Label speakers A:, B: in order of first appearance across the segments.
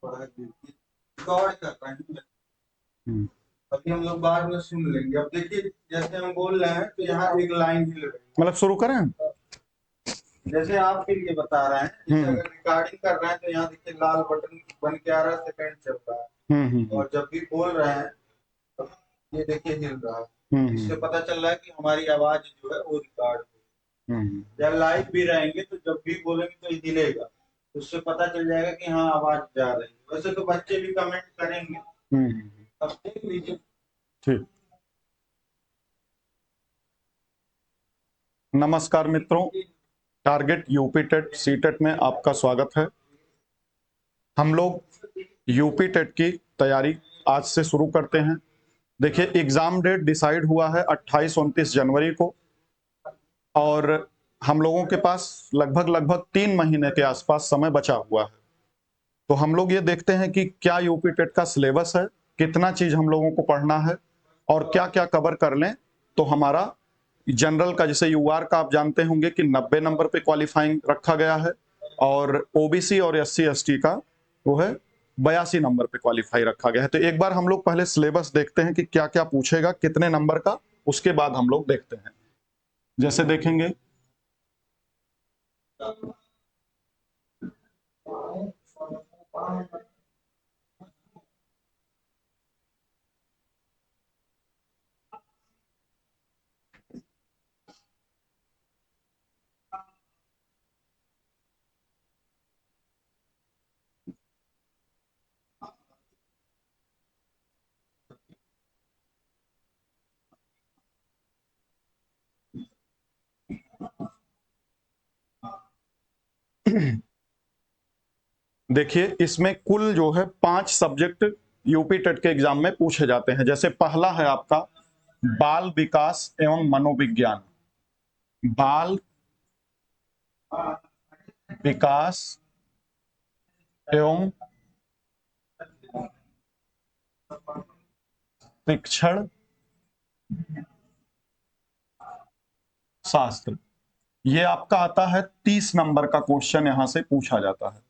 A: Record कर रहे हैं।
B: हम्म,
A: अभी हम लोग बाद में सुन लेंगे। अब देखिए, जैसे हम बोल रहे हैं तो यहाँ एक लाइन हिल रही
B: मतलब शुरू करें।
A: है। जैसे आपके लिए बता रहे हैं, जैसे
B: हम्म
A: अगर रिकॉर्डिंग कर रहे हैं तो यहाँ देखिए लाल बटन बन के 11 सेकंड चल रहा है।
B: हम्म।
A: और जब भी बोल रहे हैं तो ये देखिए हिल रहा
B: हम्म
A: है। इससे पता चल रहा है कि हमारी आवाज जो है वो रिकॉर्ड हो।
B: हम्म
A: या लाइव भी रहेंगे तो जब भी बोलेंगे तो ये हिलेगा। उससे पता चल जाएगा कि हाँ आवाज जा रही है। वैसे तो बच्चे भी कमेंट करेंगे,
B: हम्म।
A: अब देख लीजिए।
B: ठीक। नमस्कार मित्रों, target UP TET C TET में आपका स्वागत है। हम लोग यूपी टेट की तैयारी आज से शुरू करते हैं। देखिए, एग्जाम डेट डिसाइड हुआ है 28-29 जनवरी को, और हम लोगों के पास लगभग 3 महीने के आसपास समय बचा हुआ है। तो हम लोग ये देखते हैं कि क्या यूपी टेट का सिलेबस है, कितना चीज हम लोगों को पढ़ना है और क्या क्या कवर कर लें तो हमारा जनरल का, जैसे यूआर का आप जानते होंगे कि 90 नंबर पे क्वालिफाइंग रखा गया है, और ओबीसी और एससी एसटी का वो है 82 नंबर पे क्वालिफाई रखा गया है। तो एक बार हम लोग पहले सिलेबस देखते हैं कि क्या क्या पूछेगा, कितने नंबर का, उसके बाद हम लोग देखते हैं। जैसे देखेंगे, देखिए इसमें कुल जो है 5 सब्जेक्ट यूपी टेट के एग्जाम में पूछे जाते हैं। जैसे पहला है आपका बाल विकास एवं मनोविज्ञान। बाल विकास एवं शिक्षण शास्त्र, ये आपका आता है 30 नंबर का क्वेश्चन यहां से पूछा जाता है।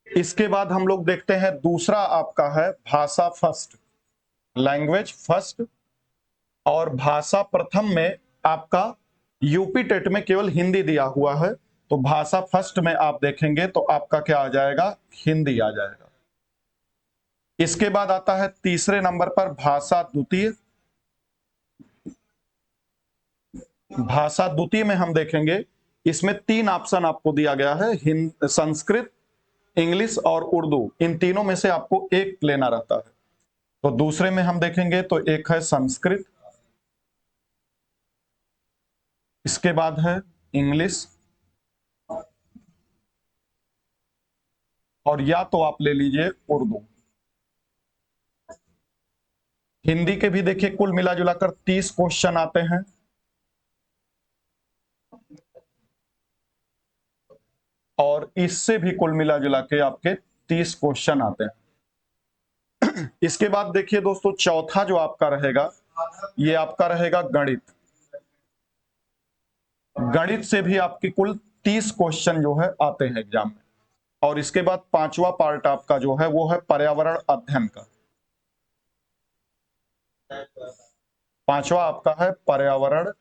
B: इसके बाद हम लोग देखते हैं दूसरा आपका है भाषा फर्स्ट, लैंग्वेज फर्स्ट। और भाषा प्रथम में आपका यूपी टेट में केवल हिंदी दिया हुआ है, तो भाषा फर्स्ट में आप देखेंगे तो आपका क्या आ जाएगा, हिंदी आ जाएगा। इसके बाद आता है तीसरे नंबर पर भाषा द्वितीय। भाषा द्वितीय में हम देखेंगे, इसमें 3 ऑप्शन आपको दिया गया है, संस्कृत, इंग्लिश और उर्दू। इन तीनों में से आपको एक लेना रहता है। तो दूसरे में हम देखेंगे तो एक है संस्कृत, इसके बाद है इंग्लिश, और या तो आप ले लीजिए उर्दू। हिंदी के भी देखिए कुल मिला जुलाकर 30 क्वेश्चन आते हैं। और इससे भी कुल मिला जुला के आपके 30 क्वेश्चन आते हैं। इसके बाद देखिए दोस्तों, चौथा जो आपका रहेगा, ये आपका रहेगा गणित। गणित से भी आपके कुल 30 क्वेश्चन जो है आते हैं एग्जाम में। और इसके बाद पांचवा पार्ट आपका जो है वो है पर्यावरण अध्ययन का। पांचवा आपका है पर्यावरण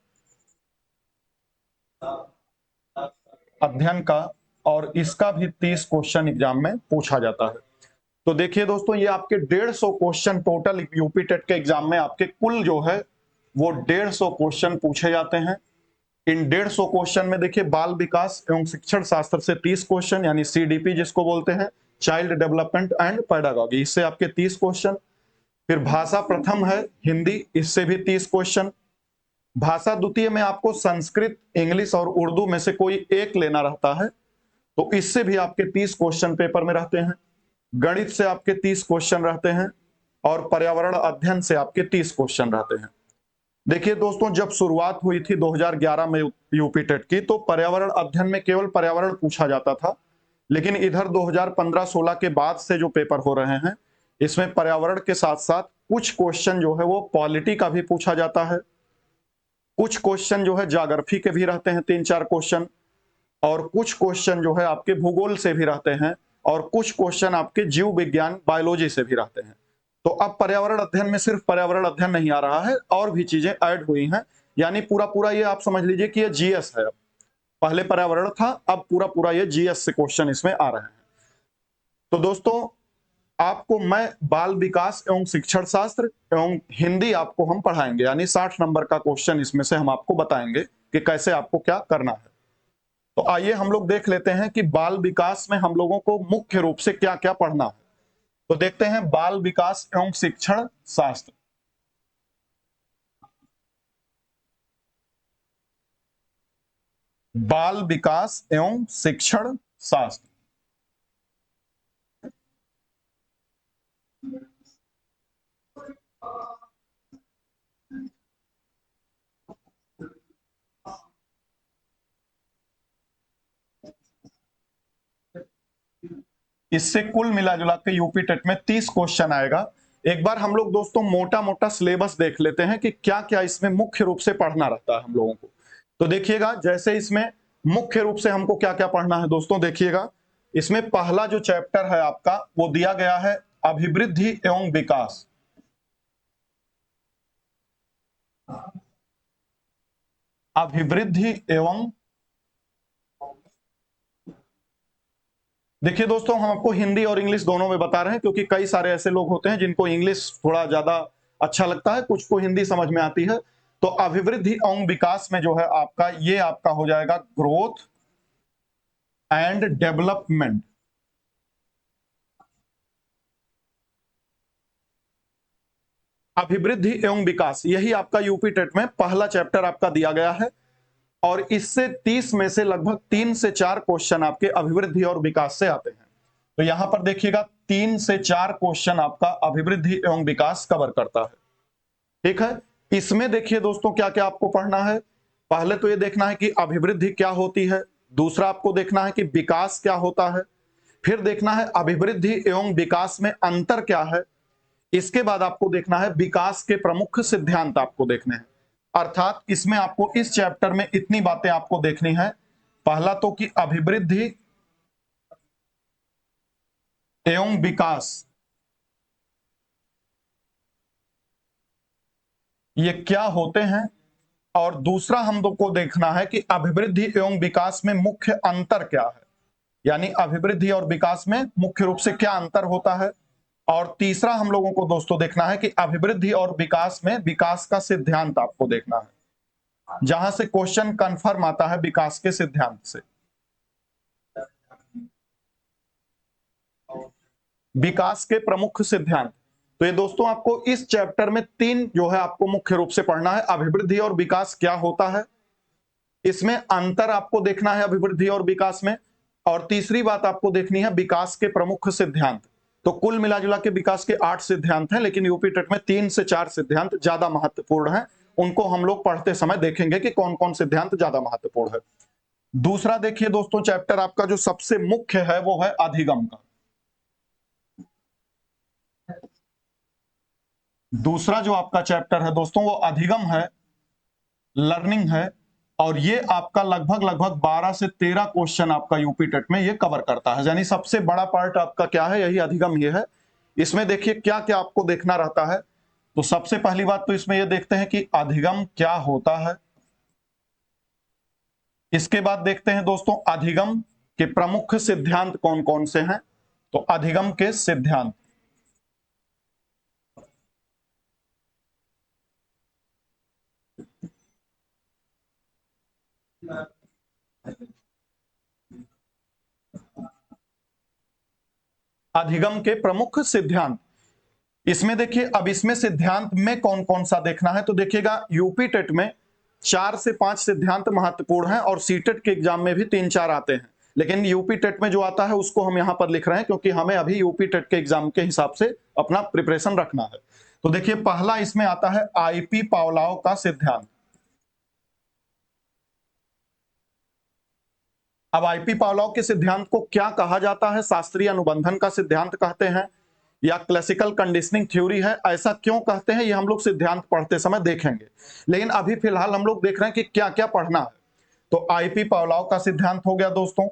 B: अध्ययन का, और इसका भी 30 क्वेश्चन एग्जाम में पूछा जाता है। तो देखिए दोस्तों, ये आपके 150 क्वेश्चन टोटल यूपी टेट के एग्जाम में आपके कुल जो है वो 150 क्वेश्चन पूछे जाते हैं। इन 150 क्वेश्चन में देखिए बाल विकास एवं शिक्षण शास्त्र से 30 क्वेश्चन, यानी सीडीपी जिसको बोलते हैं, चाइल्ड डेवलपमेंट एंड पेडागॉजी, इससे आपके 30 क्वेश्चन। फिर भाषा प्रथम है हिंदी, इससे भी 30 क्वेश्चन। भाषा द्वितीय में आपको संस्कृत, इंग्लिश और उर्दू में से कोई एक लेना रहता है, तो इससे भी आपके 30 क्वेश्चन पेपर में रहते हैं। गणित से आपके 30 क्वेश्चन रहते हैं, और पर्यावरण अध्ययन से आपके 30 क्वेश्चन रहते हैं। देखिए दोस्तों, जब शुरुआत हुई थी 2011 में यूपी टेट की, तो पर्यावरण अध्ययन में केवल पर्यावरण पूछा जाता था। लेकिन इधर 2015-16 के बाद से जो पेपर हो रहे हैं, इसमें पर्यावरण के साथ साथ कुछ क्वेश्चन जो है वो पॉलिटी का भी पूछा जाता है, कुछ क्वेश्चन जो है ज्योग्राफी के भी रहते हैं 3-4 क्वेश्चन, और कुछ क्वेश्चन जो है आपके भूगोल से भी रहते हैं, और कुछ क्वेश्चन आपके जीव विज्ञान बायोलॉजी से भी रहते हैं। तो अब पर्यावरण अध्ययन में सिर्फ पर्यावरण अध्ययन नहीं आ रहा है, और भी चीजें ऐड हुई हैं, यानी पूरा पूरा ये आप समझ लीजिए कि ये जीएस है। पहले पर्यावरण था, अब पूरा पूरा ये जीएस से क्वेश्चन इसमें आ रहे हैं। तो दोस्तों आपको मैं बाल विकास एवं शिक्षण शास्त्र एवं हिंदी आपको हम पढ़ाएंगे, यानी 60 नंबर का क्वेश्चन इसमें से हम आपको बताएंगे कि कैसे आपको क्या करना है। तो आइए हम लोग देख लेते हैं कि बाल विकास में हम लोगों को मुख्य रूप से क्या क्या पढ़ना है। तो देखते हैं बाल विकास एवं शिक्षण शास्त्र। बाल विकास एवं शिक्षण शास्त्र। इससे कुल मिला जुला के यूपी टेट में 30 क्वेश्चन आएगा। एक बार हम लोग दोस्तों मोटा मोटा सिलेबस देख लेते हैं कि क्या क्या इसमें मुख्य रूप से पढ़ना रहता है हम लोगों को। तो देखिएगा, जैसे इसमें मुख्य रूप से हमको क्या क्या पढ़ना है दोस्तों, देखिएगा इसमें पहला जो चैप्टर है आपका वो दिया गया है अभिवृद्धि एवं विकास। अभिवृद्धि एवं, देखिए दोस्तों हम आपको हिंदी और इंग्लिश दोनों में बता रहे हैं, क्योंकि कई सारे ऐसे लोग होते हैं जिनको इंग्लिश थोड़ा ज्यादा अच्छा लगता है, कुछ को हिंदी समझ में आती है। तो अभिवृद्धि एवं विकास में जो है आपका ये आपका हो जाएगा ग्रोथ एंड डेवलपमेंट। अभिवृद्धि एवं विकास यही आपका यूपी टेट में पहला चैप्टर आपका दिया गया है, और इससे 30 में से लगभग 3 से 4 क्वेश्चन आपके अभिवृद्धि और विकास से आते हैं। तो यहां पर देखिएगा 3 से 4 क्वेश्चन आपका अभिवृद्धि एवं विकास कवर करता है। ठीक है, इसमें देखिए दोस्तों क्या क्या आपको पढ़ना है। पहले तो ये देखना है कि अभिवृद्धि क्या होती है, दूसरा आपको देखना है कि विकास क्या होता है, फिर देखना है अभिवृद्धि एवं विकास में अंतर क्या है, इसके बाद आपको देखना है विकास के प्रमुख सिद्धांत आपको देखने हैं। अर्थात इसमें आपको इस चैप्टर में इतनी बातें आपको देखनी है। पहला तो कि अभिवृद्धि एवं विकास ये क्या होते हैं, और दूसरा हम लोग को देखना है कि अभिवृद्धि एवं विकास में मुख्य अंतर क्या है, यानी अभिवृद्धि और विकास में मुख्य रूप से क्या अंतर होता है। और तीसरा हम लोगों को दोस्तों देखना है कि अभिवृद्धि और विकास में विकास का सिद्धांत आपको देखना है, जहां से क्वेश्चन कंफर्म आता है विकास के सिद्धांत से। विकास के प्रमुख सिद्धांत, तो ये दोस्तों आपको इस चैप्टर में 3 जो है आपको मुख्य रूप से पढ़ना है। अभिवृद्धि और विकास क्या होता है, इसमें अंतर आपको देखना है अभिवृद्धि और विकास में, और तीसरी बात आपको देखनी है विकास के प्रमुख सिद्धांत। तो कुल मिला जुला के विकास के 8 सिद्धांत हैं, लेकिन यूपी टेट में 3 से 4 सिद्धांत ज्यादा महत्वपूर्ण हैं। उनको हम लोग पढ़ते समय देखेंगे कि कौन कौन सिद्धांत ज्यादा महत्वपूर्ण है। दूसरा देखिए दोस्तों, चैप्टर आपका जो सबसे मुख्य है वो है अधिगम का। दूसरा जो आपका चैप्टर है दोस्तों वो अधिगम है, लर्निंग है, और ये आपका लगभग लगभग 12 से 13 क्वेश्चन आपका यूपी टेट में ये कवर करता है। यानी सबसे बड़ा पार्ट आपका क्या है, यही अधिगम ये है। इसमें देखिए क्या क्या आपको देखना रहता है। तो सबसे पहली बात तो इसमें ये देखते हैं कि अधिगम क्या होता है। इसके बाद देखते हैं दोस्तों अधिगम के प्रमुख सिद्धांत कौन कौन से हैं। तो अधिगम के सिद्धांत, अधिगम के प्रमुख सिद्धांत, इसमें देखिए अब इसमें सिद्धांत में कौन कौन सा देखना है। तो देखिएगा यूपी टेट में 4 से 5 सिद्धांत महत्वपूर्ण हैं, और सीटेट के एग्जाम में भी 3-4 आते हैं, लेकिन यूपी टेट में जो आता है उसको हम यहां पर लिख रहे हैं, क्योंकि हमें अभी यूपी टेट के एग्जाम के हिसाब से अपना प्रिपरेशन रखना है। तो देखिए पहला इसमें आता है आईपी पावलोव का सिद्धांत। अब आईपी पावलोव के सिद्धांत को क्या कहा जाता है, शास्त्रीय अनुबंधन का सिद्धांत कहते हैं या क्लासिकल कंडीशनिंग थ्योरी है, ऐसा क्यों कहते हैं ये हम लोग सिद्धांत पढ़ते समय देखेंगे। लेकिन अभी फिलहाल हम लोग देख रहे हैं कि क्या क्या पढ़ना है। तो आईपी पावलोव का सिद्धांत हो गया दोस्तों,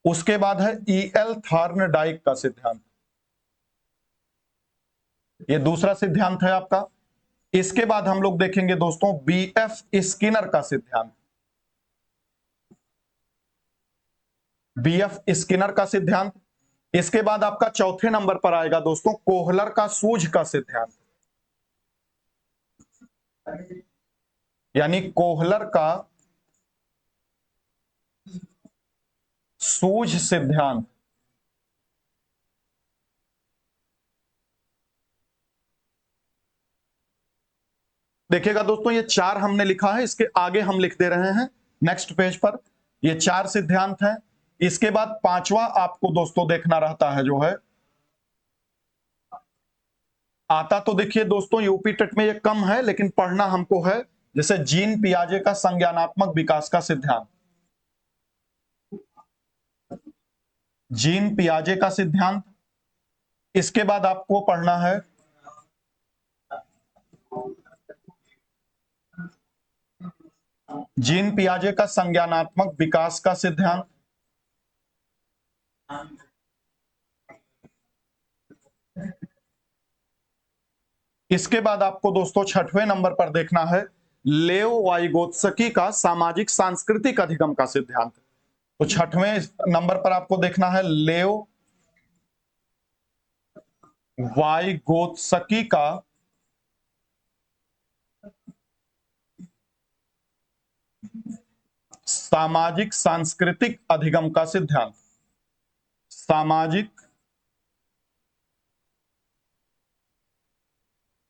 B: उसके बाद है ईएल थॉर्नडाइक का सिद्धांत, ये दूसरा सिद्धांत है आपका। इसके बाद हम लोग देखेंगे दोस्तों बीएफ स्किनर का सिद्धांत, बीएफ स्किनर का सिद्धांत। इसके बाद आपका चौथे नंबर पर आएगा दोस्तों कोहलर का सूझ का सिद्धांत, यानी कोहलर का सूझ सिद्धांत। देखिएगा दोस्तों ये चार हमने लिखा है, इसके आगे हम लिख दे रहे हैं नेक्स्ट पेज पर, ये चार सिद्धांत हैं। इसके बाद पांचवा आपको दोस्तों देखना रहता है जो है, आता तो देखिए दोस्तों यूपी टेट में ये कम है लेकिन पढ़ना हमको है, जैसे जीन पियाजे का संज्ञानात्मक विकास का सिद्धांत, जीन पियाजे का सिद्धांत। इसके बाद आपको पढ़ना है जीन पियाजे का संज्ञानात्मक विकास का सिद्धांत। इसके बाद आपको दोस्तों छठवें नंबर पर देखना है लेओ वाइगोत्स्की का सामाजिक सांस्कृतिक अधिगम का सिद्धांत। तो छठवें नंबर पर आपको देखना है लेओ वाइगोत्स्की का सामाजिक सांस्कृतिक अधिगम का सिद्धांत, सामाजिक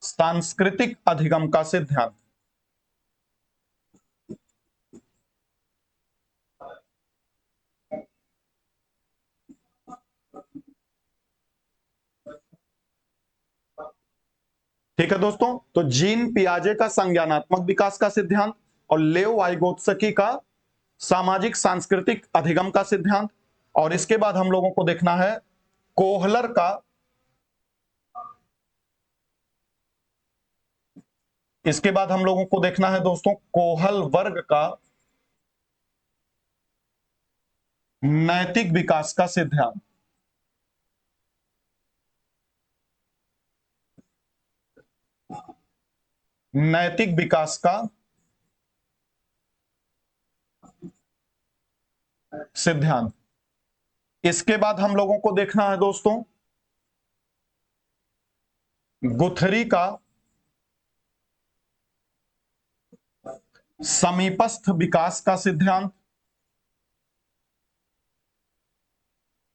B: सांस्कृतिक अधिगम का सिद्धांत। ठीक है दोस्तों, तो जीन पियाजे का संज्ञानात्मक विकास का सिद्धांत और लेओ वाइगोत्स्की का सामाजिक सांस्कृतिक अधिगम का सिद्धांत, और इसके बाद हम लोगों को देखना है कोहलर का, इसके बाद हम लोगों को देखना है दोस्तों कोहल वर्ग का नैतिक विकास का सिद्धांत, नैतिक विकास का सिद्धांत। इसके बाद हम लोगों को देखना है दोस्तों गुथरी का समीपस्थ विकास का सिद्धांत,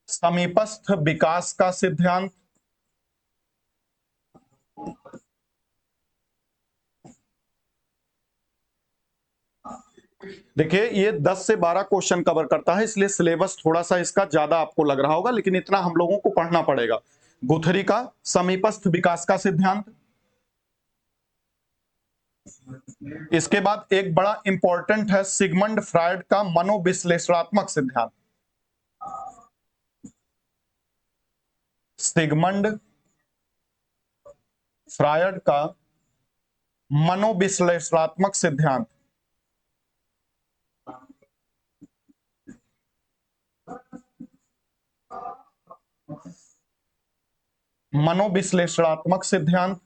B: समीपस्थ विकास का सिद्धांत। देखिए ये 10 से 12 क्वेश्चन कवर करता है, इसलिए सिलेबस थोड़ा सा इसका ज्यादा आपको लग रहा होगा, लेकिन इतना हम लोगों को पढ़ना पड़ेगा। गुथरी का समीपस्थ विकास का सिद्धांत। इसके बाद एक बड़ा इंपॉर्टेंट है सिगमंड फ्रायड का मनोविश्लेषणात्मक सिद्धांत, सिगमंड फ्रायड का मनोविश्लेषणात्मक सिद्धांत। मनोविश्लेषणात्मक सिद्धांत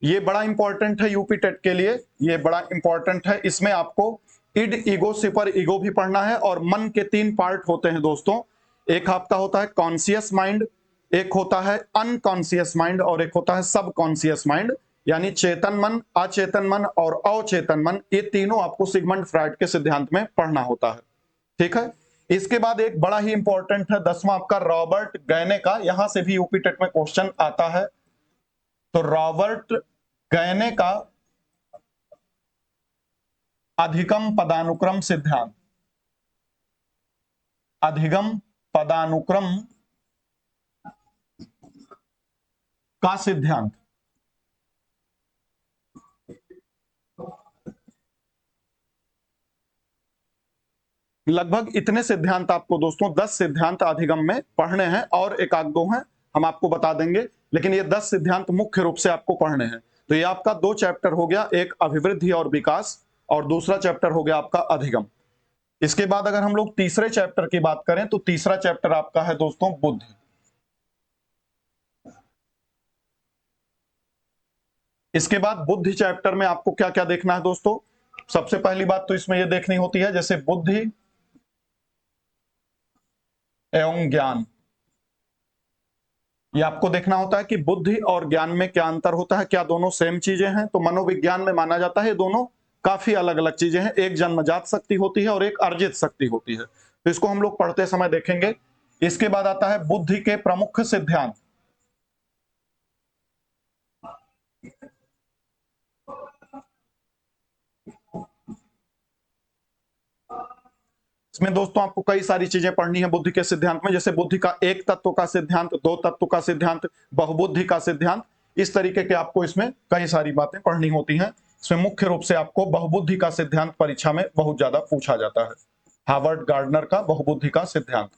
B: ये बड़ा इंपॉर्टेंट है यूपी टेट के लिए, ये बड़ा इंपॉर्टेंट है। इसमें आपको इड ईगो सुपर ईगो भी पढ़ना है, और मन के 3 पार्ट होते हैं दोस्तों, एक आपका होता है कॉन्शियस माइंड, एक होता है अनकॉन्शियस माइंड, और एक होता है सबकॉन्शियस माइंड, यानी चेतन मन, अचेतन मन और अवचेतन मन। ये तीनों आपको सिगमंड फ्रायड के सिद्धांत में पढ़ना होता है। ठीक है, इसके बाद एक बड़ा ही इंपॉर्टेंट है 10वां आपका रॉबर्ट गैने का, यहां से भी यूपी टेट में क्वेश्चन आता है। तो रॉबर्ट गैने का अधिगम पदानुक्रम सिद्धांत, अधिगम पदानुक्रम का सिद्धांत। लगभग इतने सिद्धांत आपको दोस्तों 10 सिद्धांत अधिगम में पढ़ने हैं, और एक आध दो हैं हम आपको बता देंगे, लेकिन ये 10 सिद्धांत मुख्य रूप से आपको पढ़ने हैं। तो ये आपका 2 चैप्टर हो गया, एक अभिवृद्धि और विकास और दूसरा चैप्टर हो गया आपका अधिगम। इसके बाद अगर हम लोग तीसरे चैप्टर की बात करें तो तीसरा चैप्टर आपका है दोस्तों बुद्धि। इसके बाद बुद्धि चैप्टर में आपको क्या क्या देखना है दोस्तों? सबसे पहली बात तो इसमें यह देखनी होती है जैसे बुद्धि एवं ज्ञान। ये आपको देखना होता है कि बुद्धि और ज्ञान में क्या अंतर होता है, क्या दोनों सेम चीजें हैं? तो मनोविज्ञान में माना जाता है दोनों काफी अलग अलग चीजें हैं, एक जन्मजात शक्ति होती है और एक अर्जित शक्ति होती है। तो इसको हम लोग पढ़ते समय देखेंगे। इसके बाद आता है बुद्धि के प्रमुख सिद्धांत। इसमें दोस्तों आपको कई सारी चीजें पढ़नी है बुद्धि के सिद्धांत में, जैसे बुद्धि का एक तत्व का सिद्धांत, दो तत्व का सिद्धांत, बहुबुद्धि का सिद्धांत। इस तरीके के आपको इसमें कई सारी बातें पढ़नी होती हैं। इसमें मुख्य रूप से आपको बहुबुद्धि का सिद्धांत परीक्षा में बहुत ज्यादा पूछा जाता है, हार्वर्ड गार्डनर का बहुबुद्धि का सिद्धांत।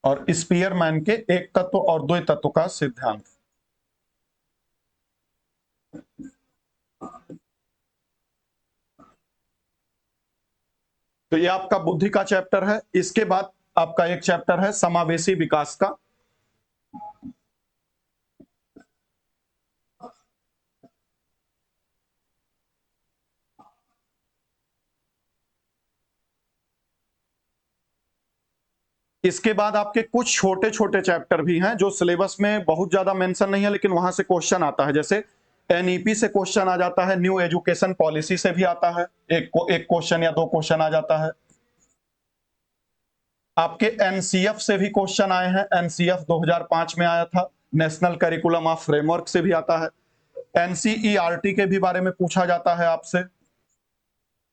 B: और स्पीयरमैन के एक तत्व और द्वै तत्व का सिद्धांत। तो ये आपका बुद्धि का चैप्टर है। इसके बाद आपका एक चैप्टर है समावेशी विकास का। इसके बाद आपके कुछ छोटे छोटे चैप्टर भी हैं जो सिलेबस में बहुत ज्यादा मेंशन नहीं है, लेकिन वहां से क्वेश्चन आता है। जैसे एनईपी से क्वेश्चन आ जाता है, न्यू एजुकेशन पॉलिसी से भी आता है, एक क्वेश्चन या दो क्वेश्चन आ जाता है। आपके एनसीएफ से भी क्वेश्चन आए हैं, एनसीएफ 2005 में आया था, नेशनल करिकुलम ऑफ फ्रेमवर्क से भी आता है। एनसीईआरटी के भी बारे में पूछा जाता है आपसे।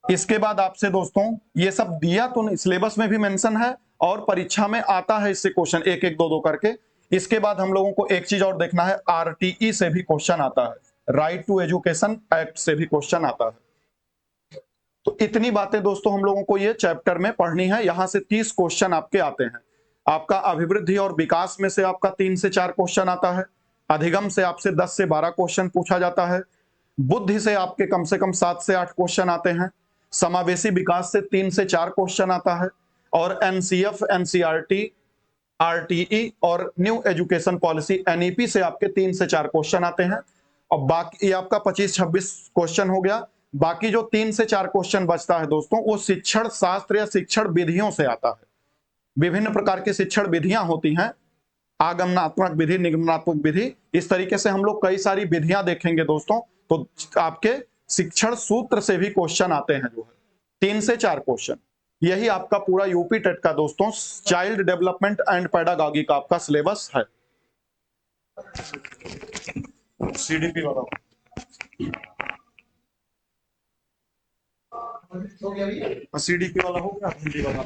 B: इसके बाद आपसे दोस्तों ये सब दिया तो नहीं, सिलेबस में भी मेंशन है और परीक्षा में आता है इससे क्वेश्चन एक एक दो दो करके। इसके बाद हम लोगों को एक चीज और देखना है, आरटीई से भी क्वेश्चन आता है, राइट टू एजुकेशन एक्ट से भी क्वेश्चन आता है। तो इतनी बातें दोस्तों हम लोगों को ये चैप्टर में पढ़नी है। यहां से 30 क्वेश्चन आपके आते हैं। आपका अभिवृद्धि और विकास में से आपका 3 से 4 क्वेश्चन आता है। अधिगम से आपसे 10 से 12 क्वेश्चन पूछा जाता है। बुद्धि से आपके कम से कम 7 से 8 क्वेश्चन आते हैं। समावेशी विकास से 3 से 4 क्वेश्चन आता है। और एनसीएफ, एनसीईआरटी, आरटीई और न्यू एजुकेशन पॉलिसी एनईपी से आपके 3 से 4 क्वेश्चन आते हैं। और बाकी आपका 25-26 क्वेश्चन हो गया। बाकी जो 3 से 4 क्वेश्चन बचता है दोस्तों, वो शिक्षण शास्त्र या शिक्षण विधियों से आता है। विभिन्न प्रकार की शिक्षण विधियां होती हैं, आगमनात्मक विधि, निगमनात्मक विधि, इस तरीके से हम लोग कई सारी विधियां देखेंगे दोस्तों। तो आपके शिक्षण सूत्र से भी क्वेश्चन आते हैं, जो है 3 से 4 क्वेश्चन। यही आपका पूरा यूपी टेट का दोस्तों चाइल्ड डेवलपमेंट एंड पेडागॉजी का आपका सिलेबस है। सीडीपी वाला सीडीपी वाला हो गया, हिंदी वाला